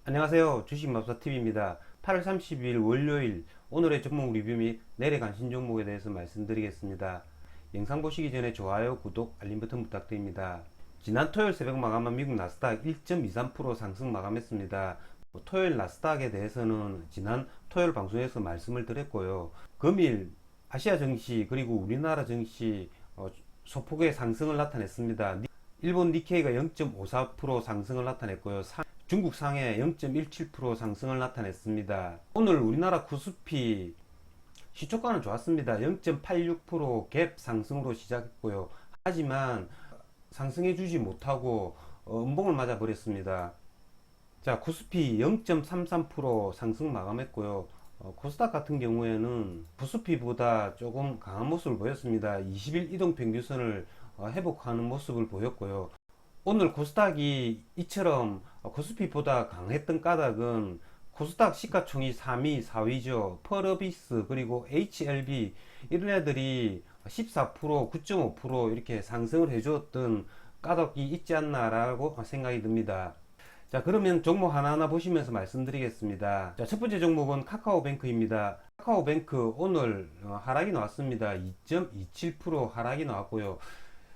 안녕하세요. 주식맘사TV입니다. 8월 30일 월요일 오늘의 종목 리뷰 및 내일의 관심 종목에 대해서 말씀드리겠습니다. 영상 보시기 전에 좋아요, 구독, 알림 버튼 부탁드립니다. 지난 토요일 새벽 마감한 미국 나스닥 1.23% 상승 마감했습니다. 토요일 나스닥에 대해서는 지난 토요일 방송에서 말씀을 드렸고요. 금일 아시아 증시 그리고 우리나라 증시 소폭의 상승을 나타냈습니다. 일본 니케이가 0.54% 상승을 나타냈고요. 중국 상해 0.17% 상승을 나타냈습니다. 오늘 우리나라 코스피 시초가는 좋았습니다. 0.86% 갭 상승으로 시작했고요. 하지만 상승해주지 못하고 음봉을 맞아 버렸습니다. 자, 코스피 0.33% 상승 마감했고요. 코스닥 같은 경우에는 코스피보다 조금 강한 모습을 보였습니다. 20일 이동평균선을 회복하는 모습을 보였고요. 오늘 코스닥이 이처럼 코스피보다 강했던 까닭은 코스닥 시가총이 3위, 4위죠. 펄어비스 그리고 HLB 이런 애들이 14%, 9.5% 이렇게 상승을 해주었던 까닭이 있지 않나라고 생각이 듭니다. 자, 그러면 종목 하나하나 보시면서 말씀드리겠습니다. 자, 첫 번째 종목은 카카오뱅크입니다. 카카오뱅크 오늘 하락이 나왔습니다. 2.27% 하락이 나왔고요.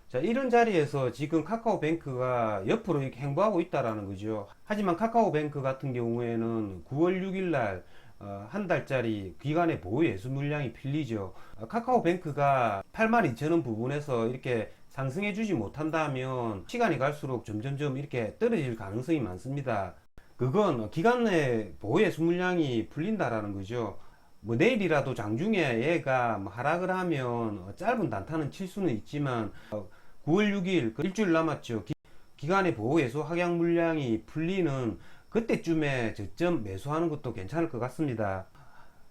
자, 이런 자리에서 지금 카카오뱅크가 옆으로 이렇게 행보하고 있다라는 거죠. 하지만 카카오뱅크 같은 경우에는 9월 6일 날 한 달짜리 기간의 보호 예수 물량이 필리죠. 카카오뱅크가 82,000원 부분에서 이렇게 상승해 주지 못한다면 시간이 갈수록 점점점 이렇게 떨어질 가능성이 많습니다. 그건 기간의 보호 예수 물량이 풀린다라는 거죠. 뭐 내일이라도 장중에 얘가 하락을 하면 짧은 단타는 칠 수는 있지만 9월 6일 그 일주일 남았죠. 기간의 보호 예수 확약 물량이 풀리는 그때쯤에 저점 매수하는 것도 괜찮을 것 같습니다.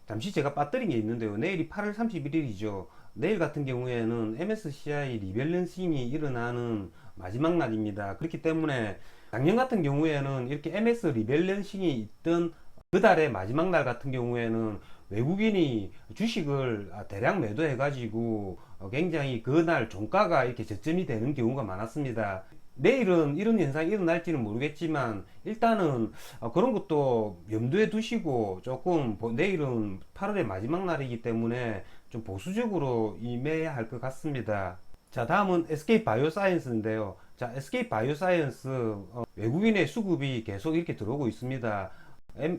잠시 제가 빠뜨린 게 있는데요. 내일이 8월 31일이죠. 내일 같은 경우에는 MSCI 리밸런싱이 일어나는 마지막 날입니다. 그렇기 때문에 작년 같은 경우에는 이렇게 MS 리밸런싱이 있던 그 달의 마지막 날 같은 경우에는 외국인이 주식을 대량 매도해 가지고 굉장히 그날 종가가 이렇게 저점이 되는 경우가 많았습니다. 내일은 이런 현상이 일어날지는 모르겠지만 일단은 그런 것도 염두에 두시고 조금 내일은 8월의 마지막 날이기 때문에 좀 보수적으로 임해야 할 것 같습니다. 자, 다음은 SK 바이오사이언스인데요. 자, SK 바이오사이언스 외국인의 수급이 계속 이렇게 들어오고 있습니다.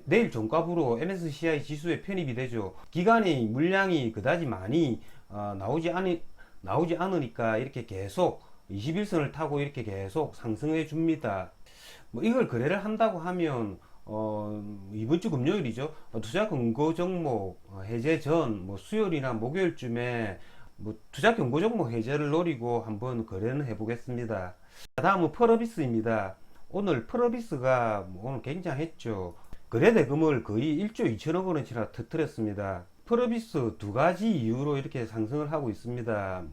내일 종가부로 MSCI 지수에 편입이 되죠. 기간의 물량이 그다지 많이 나오지 않으니까 이렇게 계속 21선을 타고 이렇게 계속 상승해 줍니다. 뭐 이걸 거래를 한다고 하면 이번 주 금요일이죠. 투자 권고 종목 해제 전 수요일이나 목요일쯤에 투자 권고 종목 해제를 노리고 한번 거래는 해보겠습니다. 다음은 펄어비스입니다. 오늘 펄어비스가 오늘 굉장했죠. 거래 대금을 거의 1조 2천억 원어치나 터뜨렸습니다. 펄어비스 두 가지 이유로 이렇게 상승을 하고 있습니다.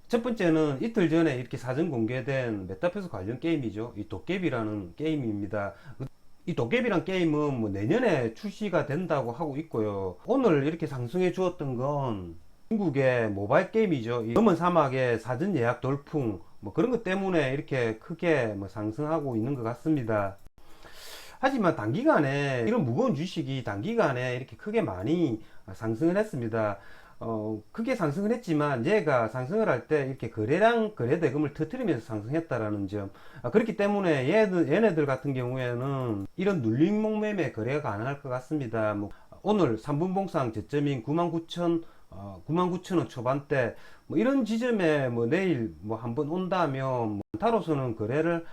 첫 번째는 이틀 전에 이렇게 사전 공개된 메타버스 관련 게임이죠. 이 도깨비라는 게임입니다. 이 도깨비란 게임은 내년에 출시가 된다고 하고 있고요. 오늘 이렇게 상승해 주었던 건 중국의 모바일 게임이죠. 이 검은 사막의 사전 예약 돌풍 그런 것 때문에 이렇게 크게 상승하고 있는 것 같습니다. 하지만 단기간에 이런 무거운 주식이 단기간에 이렇게 크게 많이 상승을 했습니다. 크게 상승을 했지만 얘가 상승을 할 때 이렇게 거래 대금을 터뜨리면서 상승했다라는 점. 그렇기 때문에 얘네들 같은 경우에는 이런 눌림목 매매 거래가 가능할 것 같습니다. 오늘 3분봉상 저점인 99,000원 초반대 이런 지점에 내일 한번 온다면 단타로서는 거래를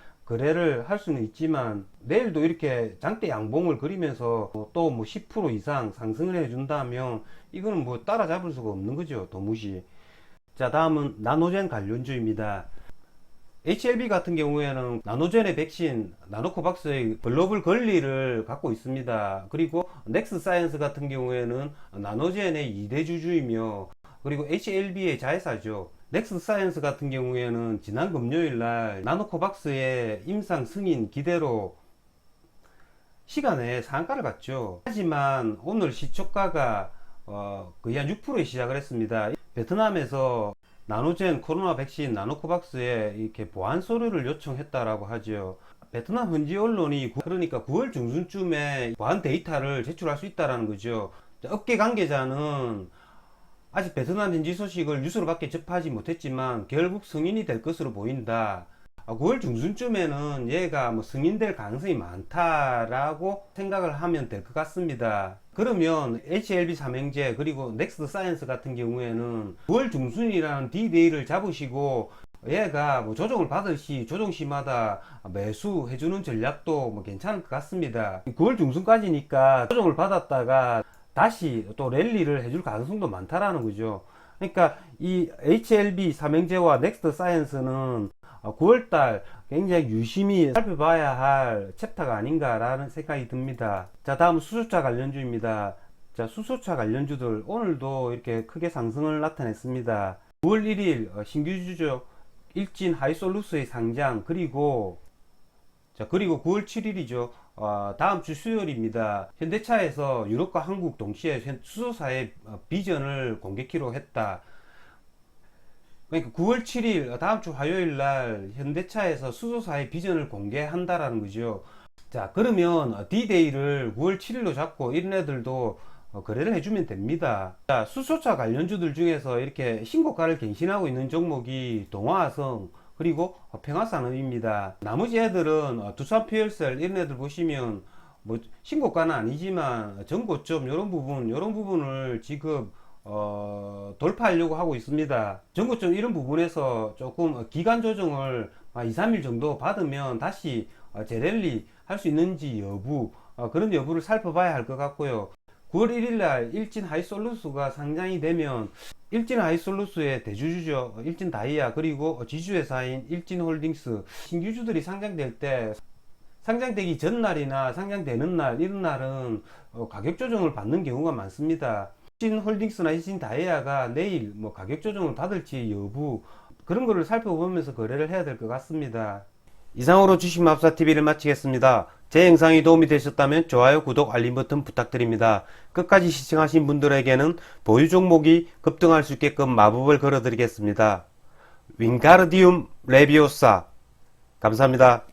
할 수는 있지만 내일도 이렇게 장대 양봉을 그리면서 또 10% 이상 상승을 해준다면 이거는 따라잡을 수가 없는 거죠, 도무지. 자, 다음은 나노젠 관련주입니다. HLB 같은 경우에는 나노젠의 백신 나노코박스의 글로벌 권리를 갖고 있습니다. 그리고 넥스사이언스 같은 경우에는 나노젠의 2대 주주이며 그리고 HLB의 자회사죠. 넥스사이언스 같은 경우에는 지난 금요일날 나노코박스의 임상 승인 기대로 시간에 상한가를 갔죠. 하지만 오늘 시초가가 거의 한 6%에 시작을 했습니다. 베트남에서 나노젠 코로나 백신 나노코박스에 이렇게 보안 서류를 요청했다라고 하죠. 베트남 현지 언론이 그러니까 9월 중순쯤에 보안 데이터를 제출할 수 있다라는 거죠. 업계 관계자는 아직 베트남 현지 소식을 뉴스로밖에 접하지 못했지만 결국 승인이 될 것으로 보인다. 9월 중순쯤에는 얘가 뭐 승인될 가능성이 많다라고 생각을 하면 될 것 같습니다. 그러면 HLB 삼형제 그리고 넥스트 사이언스 같은 경우에는 9월 중순이라는 D-Day를 잡으시고 얘가 뭐 조정을 받을 시 조정 시마다 매수해주는 전략도 뭐 괜찮을 것 같습니다. 9월 중순까지니까 조정을 받았다가 다시 또 랠리를 해줄 가능성도 많다라는 거죠. 그러니까 이 HLB 삼형제와 넥스트 사이언스는 9월달 굉장히 유심히 살펴봐야 할 챕터가 아닌가라는 생각이 듭니다. 자, 다음 수소차 관련주입니다. 자, 수소차 관련주들 오늘도 이렇게 크게 상승을 나타냈습니다. 9월 1일 신규주죠. 일진 하이솔루스의 상장, 그리고 9월 7일이죠. 다음 주 수요일입니다. 현대차에서 유럽과 한국 동시에 수소사의 비전을 공개키로 했다. 그러니까 9월 7일 다음 주 화요일 날 현대차에서 수소사의 비전을 공개한다라는 거죠. 자, 그러면 D-Day를 9월 7일로 잡고 이런 애들도 거래를 해주면 됩니다. 자, 수소차 관련주들 중에서 이렇게 신고가를 갱신하고 있는 종목이 동화화성 그리고 평화산업입니다. 나머지 애들은 두산퓨얼셀 이런 애들 보시면 뭐 신고가는 아니지만 전고점 이런 부분을 지금 돌파하려고 하고 있습니다. 전고점 이런 부분에서 조금 기간 조정을 2, 3일 정도 받으면 다시 재랠리 할 수 있는지 여부, 그런 여부를 살펴봐야 할 것 같고요. 9월 1일날 일진 하이솔루스가 상장이 되면 일진 하이솔루스의 대주주죠. 일진 다이아 그리고 지주회사인 일진홀딩스 신규주들이 상장될 때 상장되기 전날이나 상장되는 날 이런 날은 가격 조정을 받는 경우가 많습니다. 일진홀딩스나 일진다이아가 내일 뭐 가격 조정을 받을지 여부 그런 거를 살펴보면서 거래를 해야 될 것 같습니다. 이상으로 주식마법사TV를 마치겠습니다. 제 영상이 도움이 되셨다면 좋아요, 구독, 알림 버튼 부탁드립니다. 끝까지 시청하신 분들에게는 보유 종목이 급등할 수 있게끔 마법을 걸어드리겠습니다. 윙가르디움 레비오사 감사합니다.